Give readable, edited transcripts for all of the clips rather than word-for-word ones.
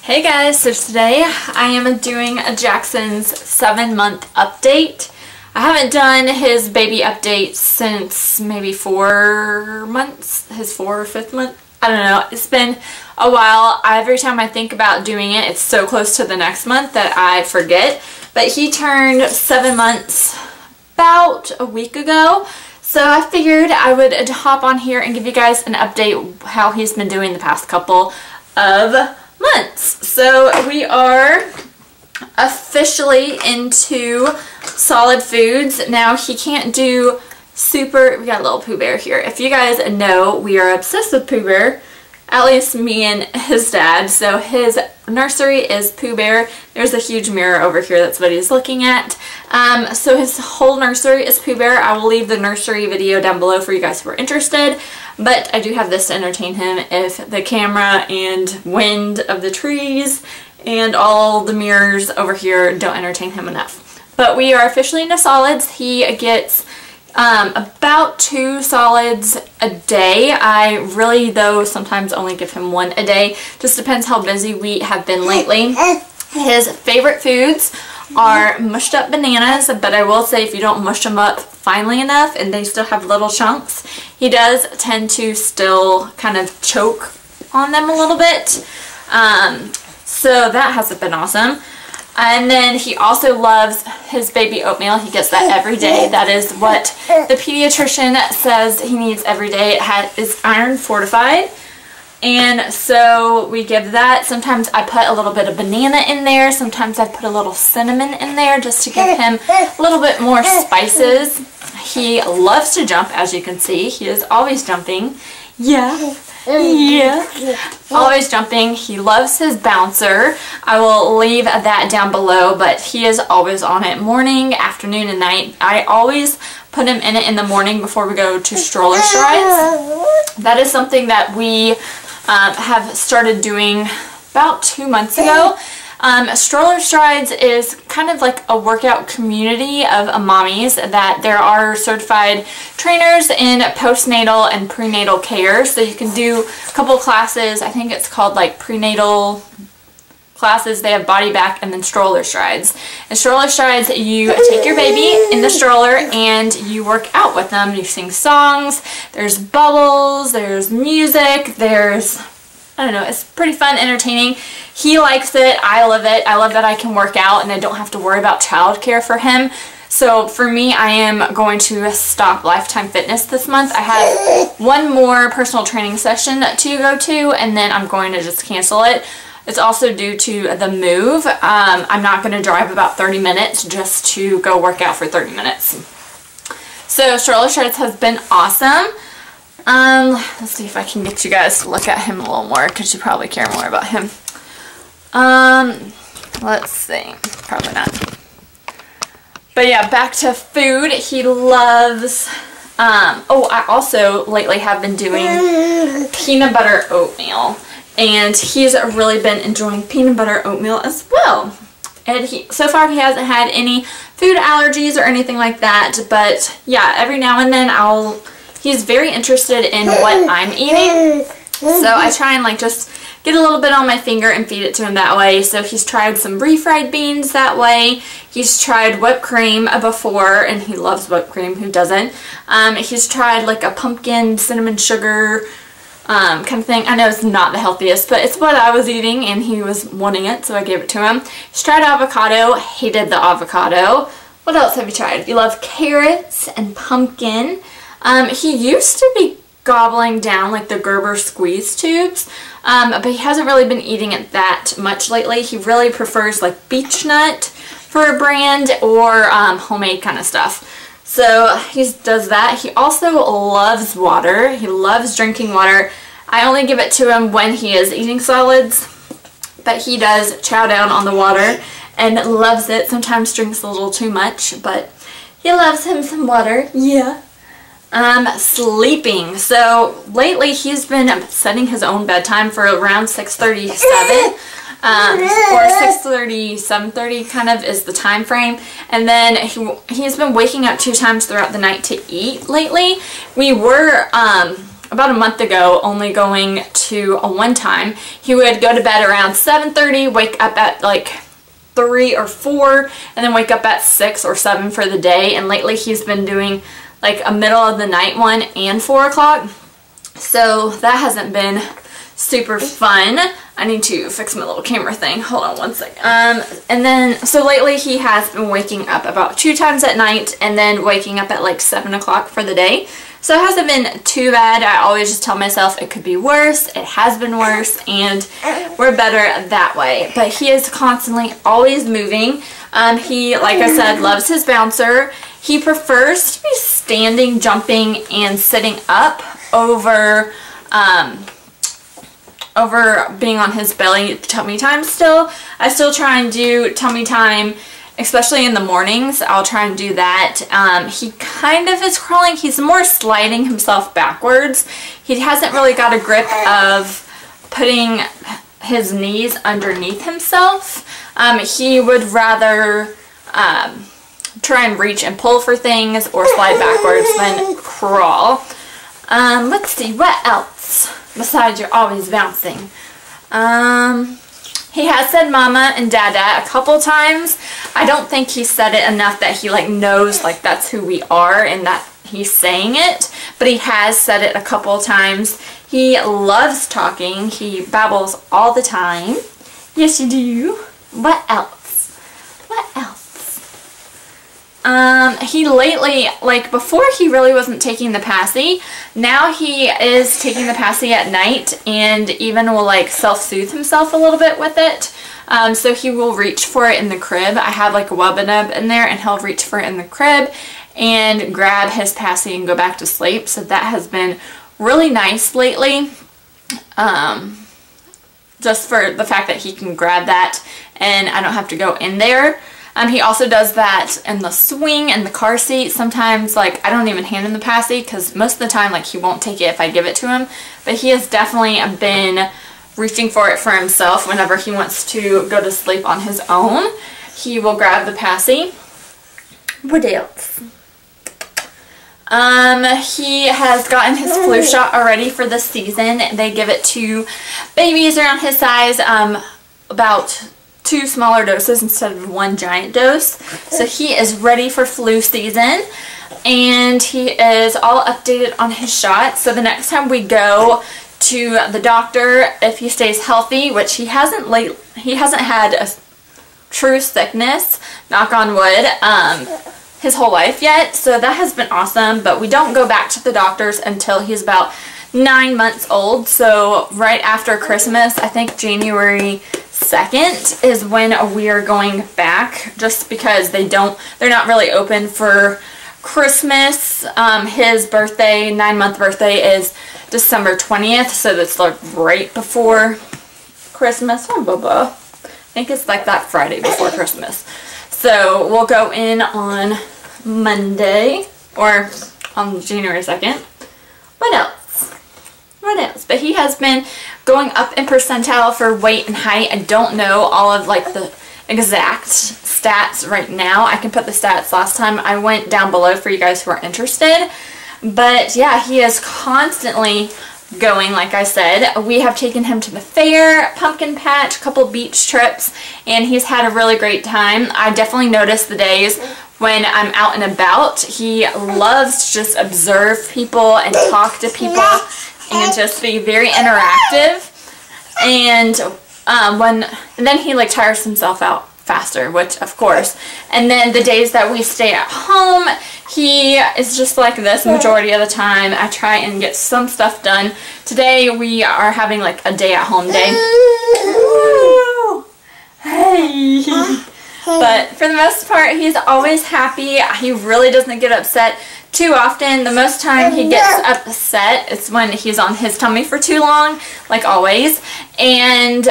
Hey guys, so today I am doing a Jackson's 7-month update. I haven't done his baby update since maybe 4 months, his 4th or 5th month. I don't know, it's been a while. Every time I think about doing it, it's so close to the next month that I forget. But he turned 7 months about a week ago. So I figured I would hop on here and give you guys an update how he's been doing the past couple of months. So we are officially into solid foods. Now he can't do we got a little Pooh Bear here. If you guys know, we are obsessed with Pooh Bear, at least me and his dad. So his nursery is Pooh Bear. There's a huge mirror over here, that's what he's looking at. So his whole nursery is Pooh Bear. I will leave the nursery video down below for you guys who are interested, but I do have this to entertain him if the camera and wind of the trees and all the mirrors over here don't entertain him enough. But we are officially into solids. He gets about 2 solids a day. I really, though, sometimes only give him 1 a day. Just depends how busy we have been lately. His favorite foods are mushed up bananas, but I will say if you don't mush them up finely enough and they still have little chunks, he does tend to still kind of choke on them a little bit. So that hasn't been awesome. And then he also loves his baby oatmeal. He gets that every day. That is what the pediatrician says he needs every day. It is iron fortified. And so we give that. Sometimes I put a little bit of banana in there. Sometimes I put a little cinnamon in there just to give him a little bit more spices. He loves to jump, as you can see. He is always jumping. Yeah. Always jumping. He loves his bouncer. I will leave that down below, but he is always on it morning, afternoon, and night. I always put him in it in the morning before we go to stroller strides. That is something that we have started doing about 2 months ago. Stroller Strides is kind of like a workout community of mommies that there are certified trainers in postnatal and prenatal care. So you can do a couple classes. I think it's called like prenatal classes. They have body back and then stroller strides. In stroller strides, you take your baby in the stroller and you work out with them. You sing songs, there's bubbles, there's music, there's, I don't know, it's pretty fun, entertaining. He likes it. I love it. I love that I can work out and I don't have to worry about childcare for him. So for me, I am going to stop Lifetime Fitness this month. I have 1 more personal training session to go to, and then I'm going to just cancel it. It's also due to the move. I'm not going to drive about 30 minutes just to go work out for 30 minutes. So stroller strides has been awesome. Let's see if I can get you guys to look at him a little more because you probably care more about him. Let's see. Probably not. But yeah, back to food. He loves, I also lately have been doing peanut butter oatmeal. And he's really been enjoying peanut butter oatmeal as well. And so far he hasn't had any food allergies or anything like that. But yeah, every now and then he's very interested in what I'm eating. So I try and like just get a little bit on my finger and feed it to him that way. So he's tried some refried beans that way. He's tried whipped cream before, and he loves whipped cream. Who doesn't? He's tried like a pumpkin cinnamon sugar kind of thing. I know it's not the healthiest, but it's what I was eating and he was wanting it, so I gave it to him. He's tried avocado. Hated the avocado. What else have you tried? You love carrots and pumpkin. He used to be gobbling down like the Gerber squeeze tubes, but he hasn't really been eating it that much lately. He really prefers like beech nut for a brand or homemade kind of stuff. So he does that. He also loves water. He loves drinking water. I only give it to him when he is eating solids, but he does chow down on the water and loves it. Sometimes drinks a little too much, but he loves him some water. Yeah. Sleeping. So lately he's been setting his own bedtime for around 6:37. Or 6:30, 7:30 kind of is the time frame. And then he's been waking up 2 times throughout the night to eat lately. We were about a month ago, only going to a one time. He would go to bed around 7:30, wake up at like 3 or 4, and then wake up at 6 or 7 for the day. And lately he's been doing like a middle of the night one and 4 o'clock. So that hasn't been super fun. I need to fix my little camera thing. Hold on one second. And then, so lately he has been waking up about 2 times at night and then waking up at like 7 o'clock for the day. So it hasn't been too bad. I always just tell myself it could be worse. It has been worse, and we're better that way. But he is constantly always moving. He, like I said, loves his bouncer. He prefers to be standing, jumping, and sitting up over being on his belly tummy time still. I still try and do tummy time, especially in the mornings. I'll try and do that. He kind of is crawling. He's more sliding himself backwards. He hasn't really got a grip of putting his knees underneath himself. He would rather try and reach and pull for things or slide backwards than crawl. Let's see, what else besides you're always bouncing? He has said mama and dada a couple times. I don't think he said it enough that he like knows like that's who we are and that he's saying it, but he has said it a couple times. He loves talking. He babbles all the time. Yes, you do. What else? What else? He lately, like before he really wasn't taking the passy. Now he is taking the passy at night and even will like self-soothe himself a little bit with it. So he will reach for it in the crib. I have like a wub-a-nub in there and he'll reach for it in the crib and grab his passy and go back to sleep. So that has been really nice lately. Just for the fact that he can grab that and I don't have to go in there. He also does that in the swing and the car seat. Sometimes, like, I don't even hand him the passy because most of the time, like, he won't take it if I give it to him. But he has definitely been reaching for it for himself whenever he wants to go to sleep on his own. He will grab the passy. What else? He has gotten his flu shot already for the season. They give it to babies around his size, about 2 smaller doses instead of 1 giant dose. So he is ready for flu season and he is all updated on his shot. So the next time we go to the doctor, if he stays healthy, which he hasn't had a true sickness, knock on wood, his whole life yet. So that has been awesome, but we don't go back to the doctors until he's about 9 months old. So right after Christmas, I think January 2nd is when we are going back, just because they're not really open for Christmas. His birthday, 9-month birthday, is December 20th, so that's like right before Christmas. Oh, Bubba. I think it's like that Friday before Christmas. So we'll go in on Monday or on January 2nd. What else? What else? But he has been going up in percentile for weight and height. I don't know all of like the exact stats right now. I can put the stats last time. I went down below for you guys who are interested. But yeah, he is constantly going, like I said. We have taken him to the fair, pumpkin patch, a couple beach trips, and he's had a really great time. I definitely notice the days when I'm out and about. He loves to just observe people and talk to people and just be very interactive. And then he like tires himself out faster, which of course. And then the days that we stay at home, he is just like this majority of the time. I try and get some stuff done. Today we are having like a day at home day. Hey. But for the most part, he's always happy. He really doesn't get upset too often. The most time he gets upset is when he's on his tummy for too long, like always. And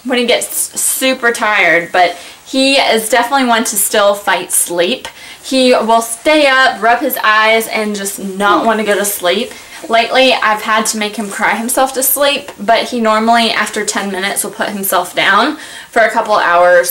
when he gets super tired. But he is definitely one to still fight sleep. He will stay up, rub his eyes, and just not want to go to sleep. Lately, I've had to make him cry himself to sleep, but he normally, after 10 minutes, will put himself down for a couple hours.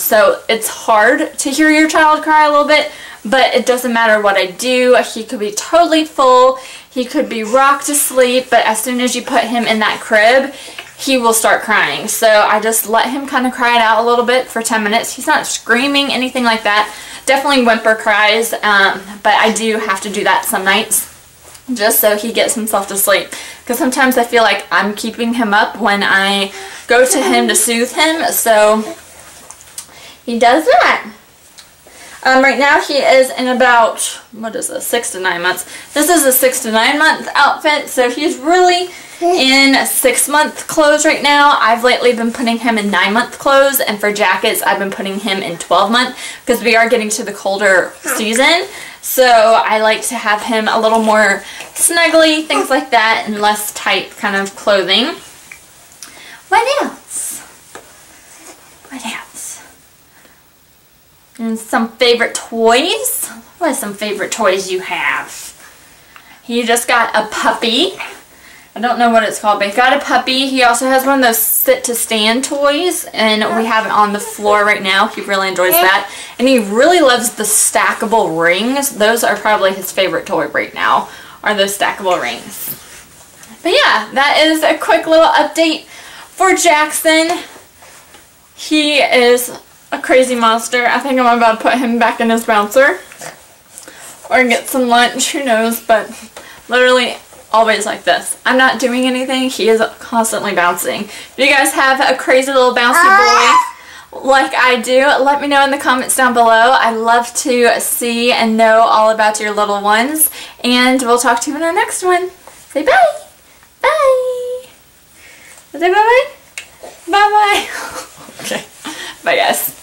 So it's hard to hear your child cry a little bit, but it doesn't matter what I do. He could be totally full. He could be rocked to sleep, but as soon as you put him in that crib, he will start crying. So I just let him kind of cry it out a little bit for 10 minutes. He's not screaming, anything like that. Definitely whimper cries, but I do have to do that some nights just so he gets himself to sleep. Because sometimes I feel like I'm keeping him up when I go to him to soothe him. So he does that. Right now he is in about, what is this, 6 to 9 months. This is a 6 to 9 month outfit, so he's really in 6-month clothes right now. I've lately been putting him in 9-month clothes, and for jackets I've been putting him in 12-month because we are getting to the colder season. So I like to have him a little more snuggly, things like that, and less tight kind of clothing. What else? What else? And some favorite toys. What are some favorite toys you have? He just got a puppy. I don't know what it's called, but he got a puppy. He also has one of those sit-to-stand toys, and we have it on the floor right now. He really enjoys that. And he really loves the stackable rings. Those are probably his favorite toy right now, are those stackable rings. But yeah, that is a quick little update for Jackson. He is a crazy monster. I think I'm about to put him back in his bouncer or get some lunch, who knows, but literally always like this. I'm not doing anything, he is constantly bouncing. If you guys have a crazy little bouncy boy like I do, let me know in the comments down below. I love to see and know all about your little ones, and we'll talk to you in our next one. Say bye! Bye! Say bye-bye? Bye-bye! Okay. Bye guys.